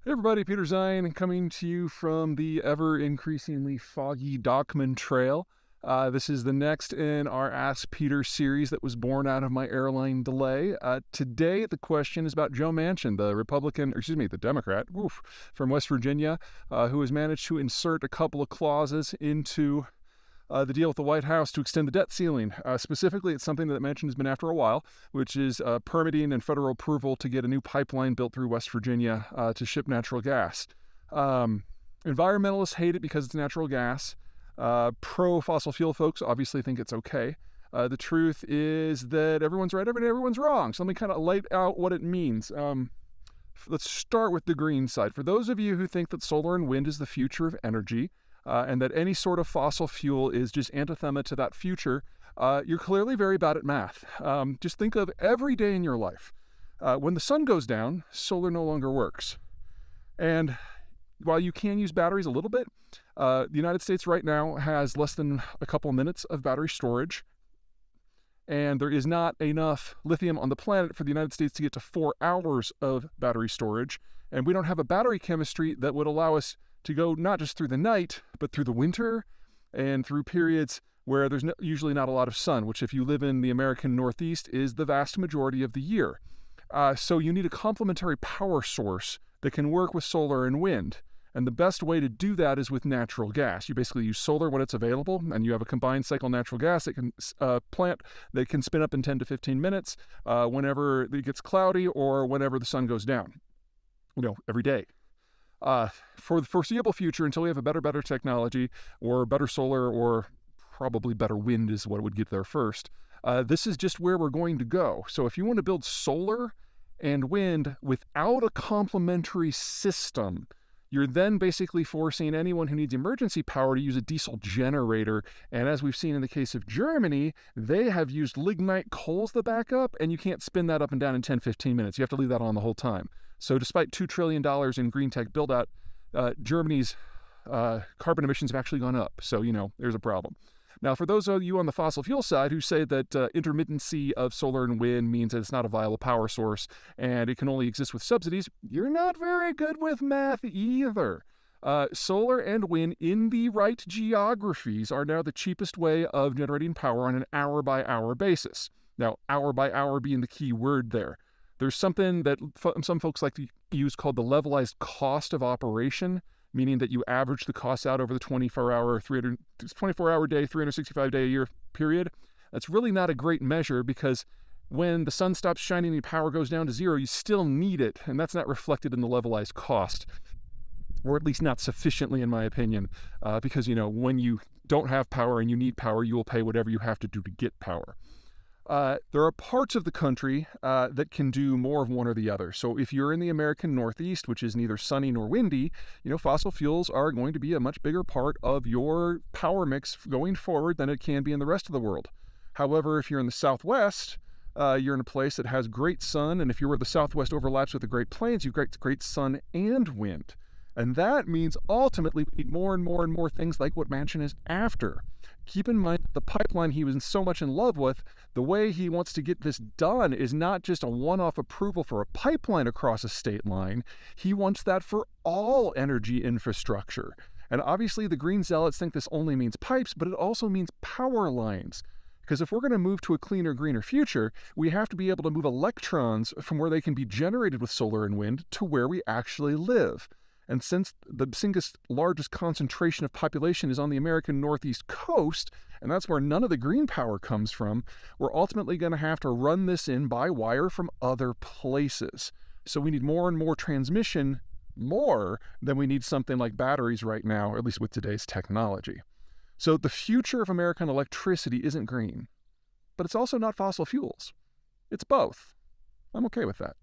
Hey everybody, Peter Zeihan coming to you from the ever increasingly foggy Dockman Trail. This is the next in our Ask Peter series that was born out of my airline delay. Today, the question is about Joe Manchin, the Democrat from West Virginia, who has managed to insert a couple of clauses into the deal with the White House to extend the debt ceiling. Specifically, it's something that Manchin has been after a while, which is permitting and federal approval to get a new pipeline built through West Virginia to ship natural gas. Environmentalists hate it because it's natural gas. Pro-fossil fuel folks obviously think it's okay. The truth is that everyone's right every day, everyone's wrong. So let me kind of lay out what it means. Let's start with the green side. For those of you who think that solar and wind is the future of energy, and that any sort of fossil fuel is just anathema to that future, you're clearly very bad at math. Just think of every day in your life. When the sun goes down, solar no longer works. And while you can use batteries a little bit, the United States right now has less than a couple minutes of battery storage. And there is not enough lithium on the planet for the United States to get to 4 hours of battery storage. And we don't have a battery chemistry that would allow us to go not just through the night, but through the winter and through periods where there's usually not a lot of sun, which if you live in the American Northeast is the vast majority of the year. So you need a complementary power source that can work with solar and wind. And the best way to do that is with natural gas. You basically use solar when it's available, and you have a combined cycle natural gas that can plant that can spin up in 10 to 15 minutes whenever it gets cloudy or whenever the sun goes down, every day. For the foreseeable future, until we have a better technology or better solar or probably better wind is what would get there first, this is just where we're going to go. So if you want to build solar and wind without a complementary system, you're then basically forcing anyone who needs emergency power to use a diesel generator. And as we've seen in the case of Germany, they have used lignite coals to back up, and you can't spin that up and down in 10, 15 minutes. You have to leave that on the whole time. So despite $2 trillion in green tech build-out, Germany's carbon emissions have actually gone up. So, there's a problem. Now, for those of you on the fossil fuel side who say that intermittency of solar and wind means that it's not a viable power source and it can only exist with subsidies, you're not very good with math either. Solar and wind in the right geographies are now the cheapest way of generating power on an hour-by-hour basis. Now, hour-by-hour being the key word there. There's something that some folks like to use called the levelized cost of operation, meaning that you average the costs out over the 24-hour day, 365-day a year period. That's really not a great measure because when the sun stops shining and your power goes down to zero, you still need it, and that's not reflected in the levelized cost, or at least not sufficiently, in my opinion, because, when you don't have power and you need power, you will pay whatever you have to do to get power. There are parts of the country that can do more of one or the other. So if you're in the American Northeast, which is neither sunny nor windy, fossil fuels are going to be a much bigger part of your power mix going forward than it can be in the rest of the world. However, if you're in the Southwest, you're in a place that has great sun, and if you're where the Southwest overlaps with the Great Plains, you've got great sun and wind. And that means ultimately we need more and more and more things like what Manchin is after. Keep in mind, the pipeline he was so much in love with, the way he wants to get this done is not just a one-off approval for a pipeline across a state line. He wants that for all energy infrastructure. And obviously the green zealots think this only means pipes, but it also means power lines. Because if we're going to move to a cleaner, greener future, we have to be able to move electrons from where they can be generated with solar and wind to where we actually live. And since the single largest concentration of population is on the American Northeast coast, and that's where none of the green power comes from, we're ultimately going to have to run this in by wire from other places. So we need more and more transmission, more than we need something like batteries right now, or at least with today's technology. So the future of American electricity isn't green, but it's also not fossil fuels. It's both. I'm okay with that.